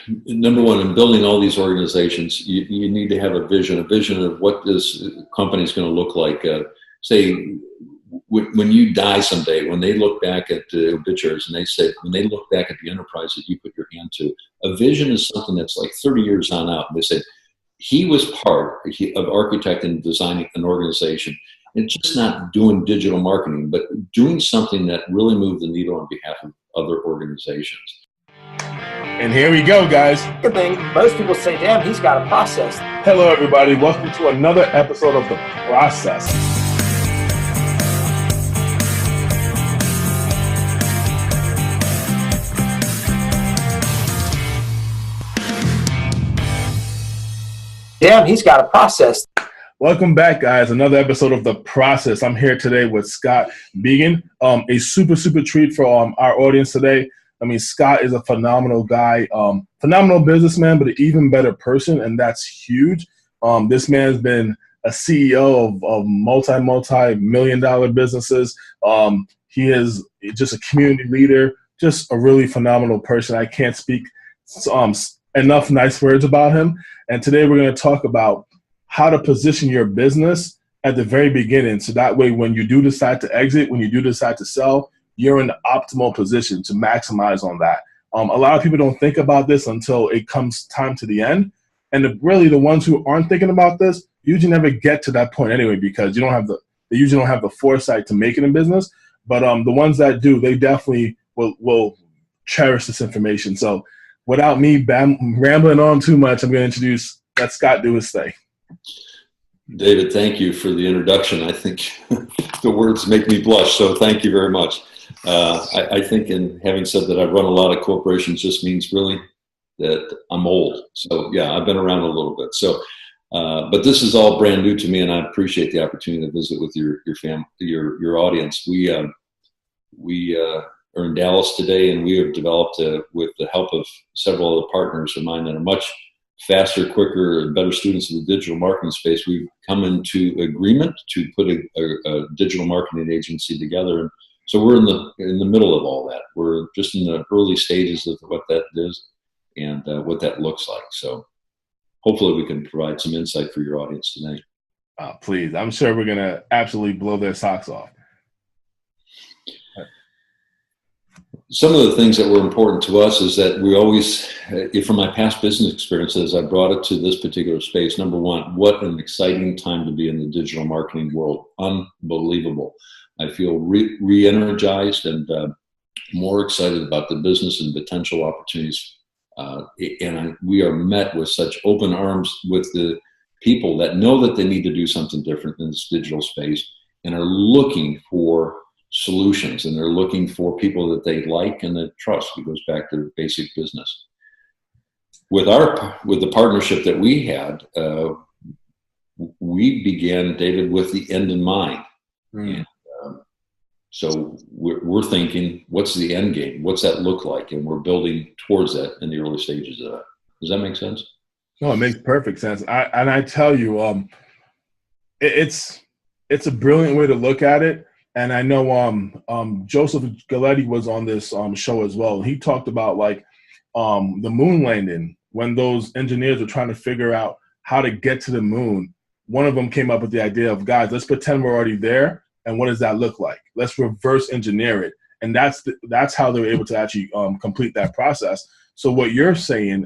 number one, in building all these organizations, you need to have a vision of what this company is going to look like. Say, when you die someday, when they look back at the obituaries and they say, when they look back at the enterprise that you put your hand to, a vision is something that's like 30 years on out. And they said, he was part of architecting and designing an organization. And just not doing digital marketing, but doing something that really moved the needle on behalf of other organizations. And here we go, guys. Good thing. Most people say, damn, he's got a process. Hello, everybody. Welcome to another episode of The Process. Damn, he's got a process. Welcome back, guys. Another episode of The Process. I'm here today with Scott Began. A super treat for our audience today. I mean, Scott is a phenomenal guy, phenomenal businessman, but an even better person, and that's huge. This man's been a CEO of multi-million-dollar businesses. He is just a community leader, just a really phenomenal person. I can't speak enough nice words about him. And today we're going to talk about how to position your business at the very beginning. So that way, when you do decide to exit, when you do decide to sell, you're in the optimal position to maximize on that. A lot of people don't think about this until it comes time to the end. And really the ones who aren't thinking about this usually never get to that point anyway, because they usually don't have the foresight to make it in business. But the ones that do, they definitely will cherish this information. So without me rambling on too much, I'm going to let Scott do his thing. David, thank you for the introduction. I think the words make me blush, so thank you very much. I think in having said that I've run a lot of corporations just means really that I'm old. So yeah, I've been around a little bit. So, but this is all brand new to me, and I appreciate the opportunity to visit with your family, your audience. We are in Dallas today, and we have developed, with the help of several other partners of mine that are much faster, quicker, and better students in the digital marketing space, we've come into agreement to put a digital marketing agency together. And so we're in the middle of all that. We're just in the early stages of what that is and what that looks like. So hopefully we can provide some insight for your audience today. Please. I'm sure we're going to absolutely blow their socks off. Some of the things that were important to us is that we always, from my past business experiences, I brought it to this particular space. Number one, what an exciting time to be in the digital marketing world. Unbelievable. I feel re-energized and more excited about the business and potential opportunities. We are met with such open arms with the people that know that they need to do something different in this digital space and are looking for solutions, and they're looking for people that they like and that trust. It goes back to basic business. With the partnership that we had, we began, David, with the end in mind. And, so we're thinking, what's the end game? What's that look like? And we're building towards that in the early stages of that. Does that make sense? No, it makes perfect sense. I tell you, it's a brilliant way to look at it. And I know Joseph Galletti was on this show as well. He talked about the moon landing, when those engineers were trying to figure out how to get to the moon. One of them came up with the idea of, guys, let's pretend we're already there. And what does that look like? Let's reverse engineer it. And that's how they were able to actually complete that process. So what you're saying,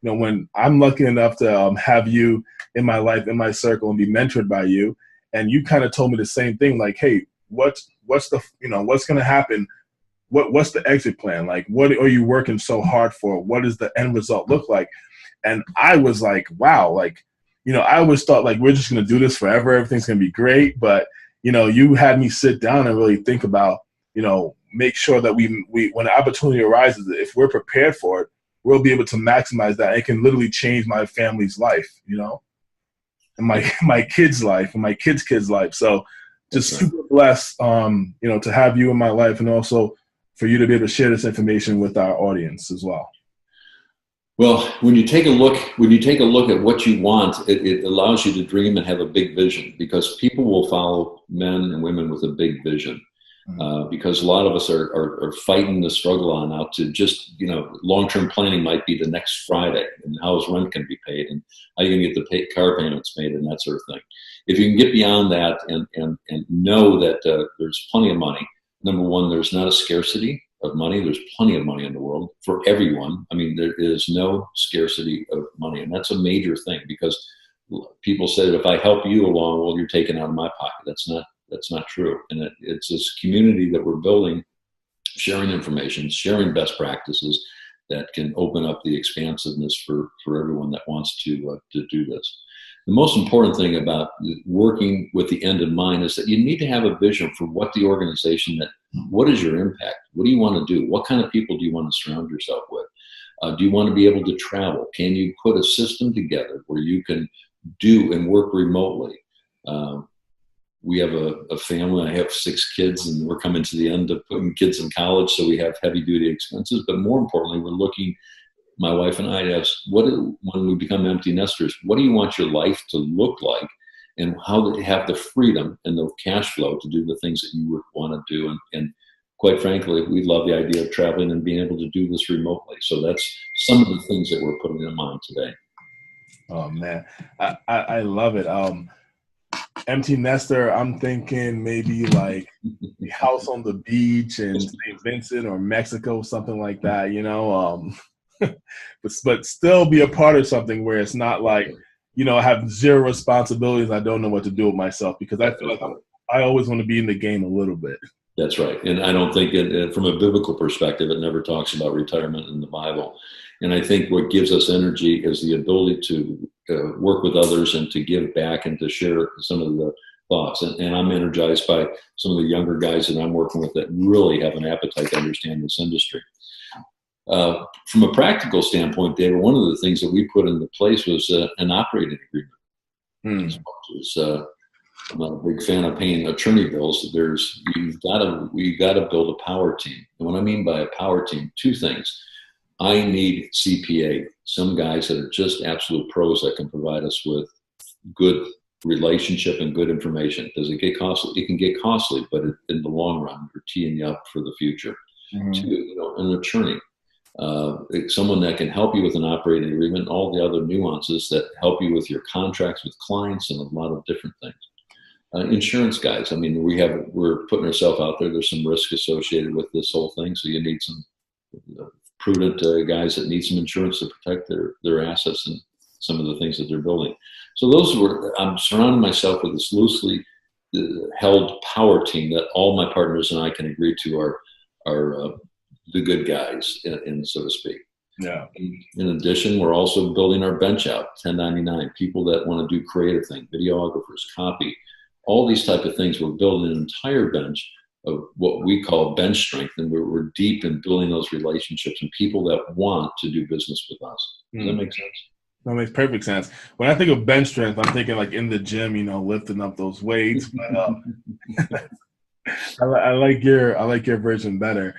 when I'm lucky enough to have you in my life, in my circle, and be mentored by you, and you kind of told me the same thing, like, hey, what's going to happen? What's the exit plan? Like, what are you working so hard for? What does the end result look like? And I was like, wow, I always thought we're just going to do this forever. Everything's going to be great. But, you had me sit down and really think about, make sure that we when the opportunity arises, if we're prepared for it, we'll be able to maximize that. It can literally change my family's life, and my kids' life and my kids' life. So just super blessed, to have you in my life, and also for you to be able to share this information with our audience as well. Well, when you take a look at what you want, it allows you to dream and have a big vision, because people will follow men and women with a big vision. because a lot of us are fighting the struggle on out to just, long-term planning might be the next Friday, and how's rent can be paid, and how you can get the car payments made, and that sort of thing. If you can get beyond that and know that there's plenty of money. Number one, there's not a scarcity of money. There's plenty of money in the world for everyone. I mean, there is no scarcity of money, and that's a major thing, because people say that if I help you along, well, you're taking out of my pocket. That's not true. And it's this community that we're building, sharing information, sharing best practices that can open up the expansiveness for everyone that wants to do this. The most important thing about working with the end in mind is that you need to have a vision for what the organization, what is your impact? What do you want to do? What kind of people do you want to surround yourself with? Do you want to be able to travel? Can you put a system together where you can do and work remotely? We have a family. I have 6 kids, and we're coming to the end of putting kids in college, so we have heavy duty expenses. But more importantly, we're looking, my wife and I, ask, when we become empty nesters, what do you want your life to look like, and how to have the freedom and the cash flow to do the things that you would want to do? And quite frankly, we love the idea of traveling and being able to do this remotely. So that's some of the things that we're putting in mind today. Oh man, I love it. Empty nester, I'm thinking maybe like the house on the beach in St. Vincent or Mexico, something like that, but still be a part of something where it's not like, I have zero responsibilities. I don't know what to do with myself, because I feel like I always want to be in the game a little bit. That's right. And I don't think from a biblical perspective, it never talks about retirement in the Bible. And I think what gives us energy is the ability to work with others and to give back and to share some of the thoughts. And I'm energized by some of the younger guys that I'm working with that really have an appetite to understand this industry. From a practical standpoint, David, one of the things that we put into place was an operating agreement. I'm not a big fan of paying attorney bills. We've got to build a power team. And what I mean by a power team, 2 things. I need CPA, some guys that are just absolute pros that can provide us with good relationship and good information. Does it get costly? It can get costly, but in the long run, we're teeing you up for the future. Mm-hmm. 2, an attorney, someone that can help you with an operating agreement, all the other nuances that help you with your contracts with clients and a lot of different things. Insurance guys. I mean, we're putting ourselves out there. There's some risk associated with this whole thing, so you need some prudent guys that need some insurance to protect their assets and some of the things that they're building. So I'm surrounding myself with this loosely held power team that all my partners and I can agree to are the good guys, in so to speak. Yeah. In addition, we're also building our bench out, 1099, people that want to do creative things, videographers, copy, all these type of things. We're building an entire bench of what we call bench strength, and we're deep in building those relationships and people that want to do business with us. Does that make sense? That makes perfect sense. When I think of bench strength, I'm thinking like in the gym, lifting up those weights. But I like your version better.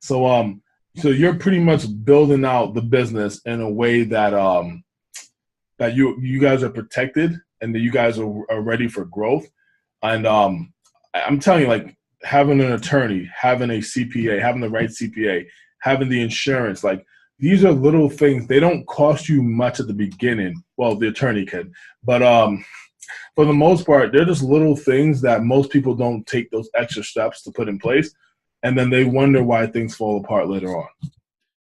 So you're pretty much building out the business in a way that that you guys are protected and that you guys are ready for growth. And I'm telling you, like, having an attorney, having a CPA, having the right CPA, having the insurance, like, these are little things. They don't cost you much at the beginning. Well, the attorney can, but for the most part, they're just little things that most people don't take those extra steps to put in place, and then they wonder why things fall apart later on.